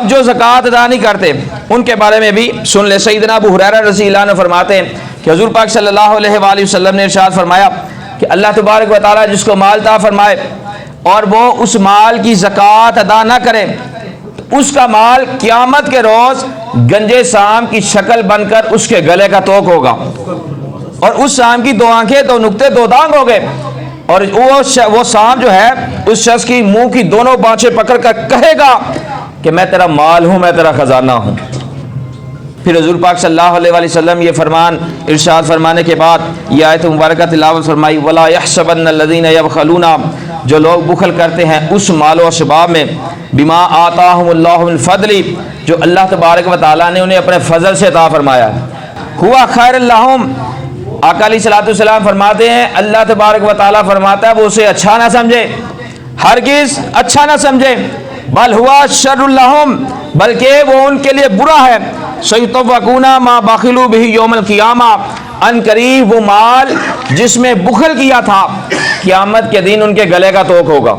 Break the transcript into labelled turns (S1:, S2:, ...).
S1: جو زکوٰۃ ادا نہیں کرتے ان کے بارے میں بھی سن لے۔ سیدنا ابو ہریرہ رضی اللہ عنہ فرماتے ہیں کہ حضور پاک صلی اللہ علیہ وآلہ وسلم نے ارشاد فرمایا کہ اللہ تبارک و تعالیٰ جس کو مال عطا فرمائے اور وہ اس مال کی زکوٰۃ ادا نہ کرے، اس کا مال قیامت کے روز گنجے سام کی شکل بن کر اس کے گلے کا توق ہوگا، اور اس سام کی 2 آنکھیں 2 نقطے 2 دانگ ہو گئے، اور وہ سام جو ہے اس شخص کی منہ کی دونوں بانچیں پکڑ کر کہے گا کہ میں تیرا مال ہوں، میں تیرا خزانہ ہوں۔ پھر حضور پاک صلی اللہ علیہ وسلم یہ فرمان ارشاد فرمانے کے بعد یہ آیت مبارکہ تلاوت فرمائی، وَلَا يَحْسَبَنَّ الَّذِينَ يَبْخَلُونَ، جو لوگ بخل کرتے ہیں اس مال و شباب میں، بما آتاہم اللہ من فضل، جو اللہ تبارک و تعالیٰ نے انہیں اپنے فضل سے عطا فرمایا، ہوا خیر لہم، آقا علیہ الصلوۃ والسلام فرماتے ہیں اللہ تبارک و تعالیٰ فرماتا ہے وہ اسے اچھا نہ سمجھے، ہرگز اچھا نہ سمجھے، بل ہوا شر لہم، بلکہ وہ ان کے لیے برا ہے، سیطوقون ما بخلوا بہ یوم القیامہ، ان قریب وہ مال جس میں بخل کیا تھا قیامت کے دن ان کے گلے کا توق ہوگا۔